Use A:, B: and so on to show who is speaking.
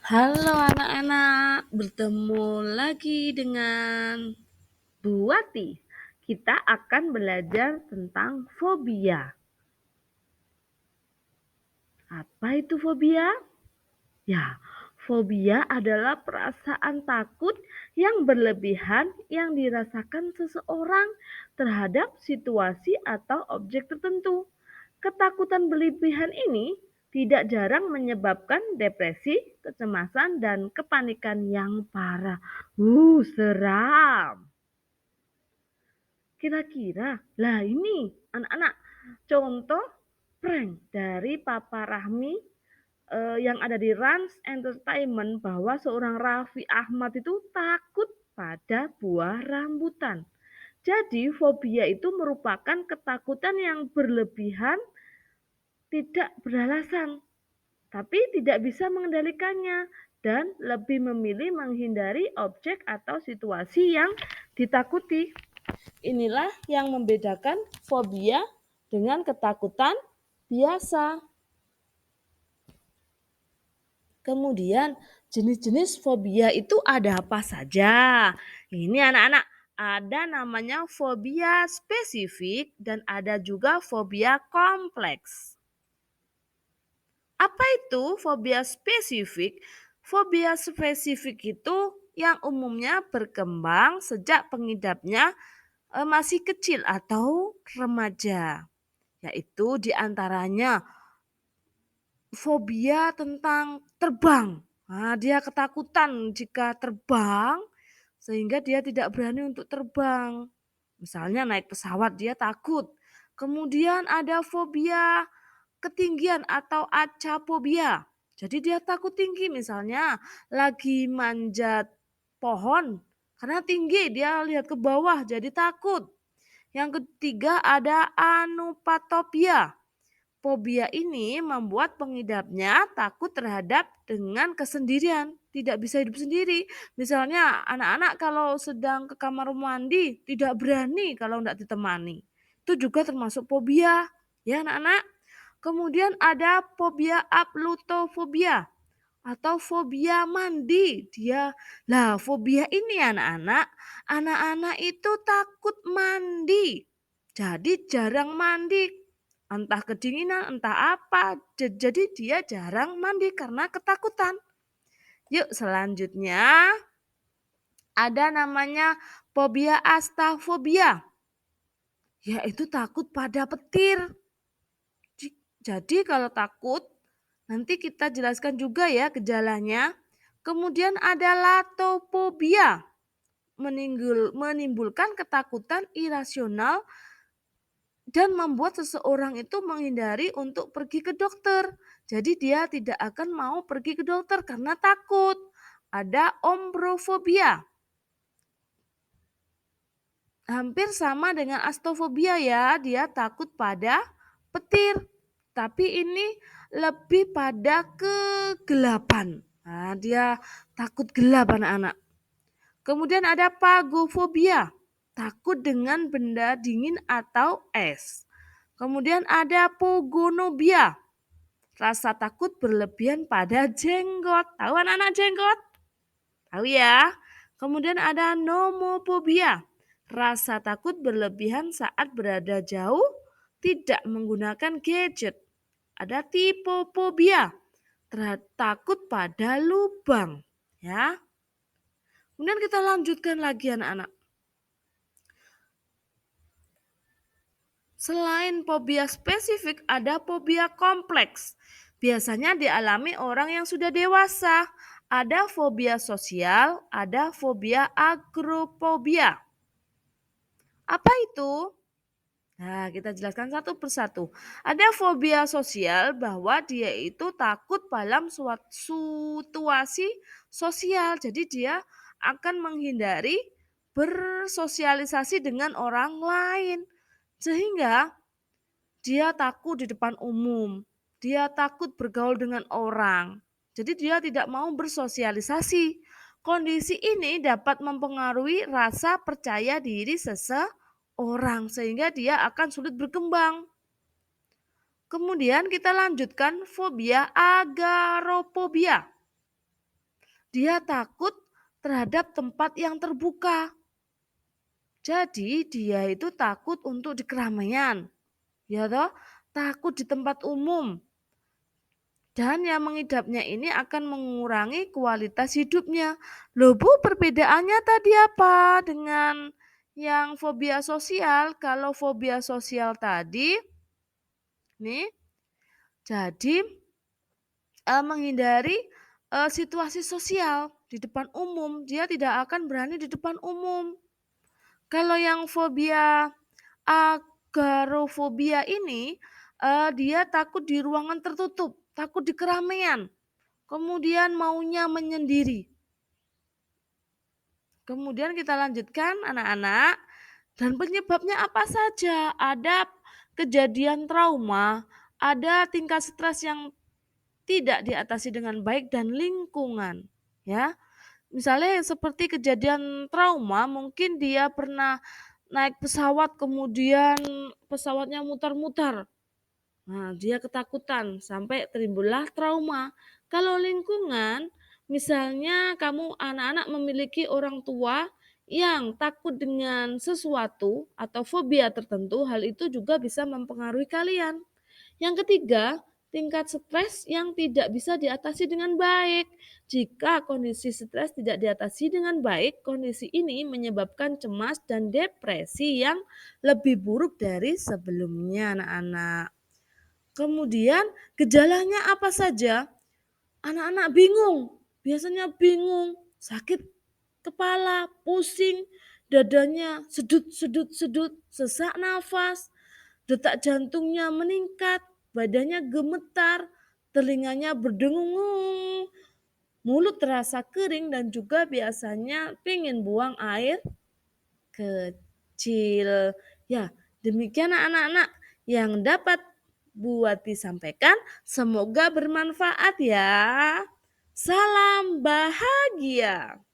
A: Halo anak-anak, bertemu lagi dengan Bu Wati. Kita akan belajar tentang fobia. Apa itu fobia? Ya, fobia adalah perasaan takut yang berlebihan yang dirasakan seseorang terhadap situasi atau objek tertentu. Ketakutan berlebihan ini tidak jarang menyebabkan depresi, kecemasan, dan kepanikan yang parah. Seram. Kira-kira, lah ini anak-anak, contoh prank dari Papa Rahmi yang ada di Rans Entertainment bahwa seorang Raffi Ahmad itu takut pada buah rambutan. Jadi fobia itu merupakan ketakutan yang berlebihan, tidak beralasan, tapi tidak bisa mengendalikannya dan lebih memilih menghindari objek atau situasi yang ditakuti. Inilah yang membedakan fobia dengan ketakutan biasa. Kemudian jenis-jenis fobia itu ada apa saja? Ini anak-anak, ada namanya fobia spesifik dan ada juga fobia kompleks. Apa itu fobia spesifik? Fobia spesifik itu yang umumnya berkembang sejak pengidapnya masih kecil atau remaja, yaitu diantaranya fobia tentang terbang. Nah, dia ketakutan jika terbang sehingga dia tidak berani untuk terbang. Misalnya naik pesawat dia takut. Kemudian ada fobia ketinggian atau acapobia. Jadi dia takut tinggi, misalnya lagi manjat pohon karena tinggi dia lihat ke bawah jadi takut. Yang ketiga ada anupatopia. Fobia ini membuat pengidapnya takut terhadap dengan kesendirian, tidak bisa hidup sendiri. Misalnya anak-anak kalau sedang ke kamar mandi tidak berani kalau tidak ditemani. Itu juga termasuk fobia, ya anak-anak. Kemudian ada fobia aplutofobia atau fobia mandi. Fobia ini anak-anak itu takut mandi. Jadi jarang mandi. Entah kedinginan, entah apa. Jadi dia jarang mandi karena ketakutan. Yuk selanjutnya ada namanya fobia astafobia. Yaitu takut pada petir. Jadi kalau takut, nanti kita jelaskan juga ya gejalanya. Kemudian ada latofobia, menimbulkan ketakutan irasional dan membuat seseorang itu menghindari untuk pergi ke dokter. Jadi dia tidak akan mau pergi ke dokter karena takut. Ada ombrofobia. Hampir sama dengan astofobia ya, dia takut pada petir. Tapi ini lebih pada kegelapan. Nah, dia takut gelap anak-anak. Kemudian ada pagofobia, takut dengan benda dingin atau es. Kemudian ada pogonobia, rasa takut berlebihan pada jenggot. Tahu anak-anak jenggot? Tahu ya? Kemudian ada nomofobia, rasa takut berlebihan saat berada jauh, tidak menggunakan gadget. Ada tipofobia, takut pada lubang, ya. Kemudian kita lanjutkan lagi anak-anak. Selain fobia spesifik, ada fobia kompleks. Biasanya dialami orang yang sudah dewasa. Ada fobia sosial, ada fobia agorafobia. Apa itu? Nah, kita jelaskan satu persatu. Ada fobia sosial bahwa dia itu takut dalam suatu situasi sosial. Jadi dia akan menghindari bersosialisasi dengan orang lain. Sehingga dia takut di depan umum. Dia takut bergaul dengan orang. Jadi dia tidak mau bersosialisasi. Kondisi ini dapat mempengaruhi rasa percaya diri seseorang sehingga dia akan sulit berkembang. Kemudian kita lanjutkan fobia agorafobia. dia takut terhadap tempat yang terbuka. Jadi dia itu takut untuk di keramaian, ya toh, takut di tempat umum. Dan yang mengidapnya ini akan mengurangi kualitas hidupnya. Loh Bu, perbedaannya tadi apa dengan yang fobia sosial? Kalau fobia sosial tadi, nih, jadi menghindari situasi sosial di depan umum. Dia tidak akan berani di depan umum. Kalau yang fobia agorafobia ini, dia takut di ruangan tertutup, takut di keramaian. Kemudian maunya menyendiri. Kemudian kita lanjutkan anak-anak, dan penyebabnya apa saja? Ada kejadian trauma, ada tingkat stres yang tidak diatasi dengan baik dan lingkungan, ya. Misalnya seperti kejadian trauma, mungkin dia pernah naik pesawat kemudian pesawatnya mutar-mutar. Nah, dia ketakutan sampai timbullah trauma. Kalau lingkungan, misalnya kamu anak-anak memiliki orang tua yang takut dengan sesuatu atau fobia tertentu, hal itu juga bisa mempengaruhi kalian. Yang ketiga, tingkat stres yang tidak bisa diatasi dengan baik. Jika kondisi stres tidak diatasi dengan baik, kondisi ini menyebabkan cemas dan depresi yang lebih buruk dari sebelumnya, anak-anak. Kemudian gejalanya apa saja? Anak-anak bingung, biasanya bingung, sakit kepala, pusing, dadanya sedut-sedut-sedut, sesak nafas, detak jantungnya meningkat, badannya gemetar, telinganya berdengung, mulut terasa kering dan juga biasanya pengen buang air kecil. Ya, demikian anak-anak yang dapat buat disampaikan. Semoga bermanfaat ya. Salam bahagia.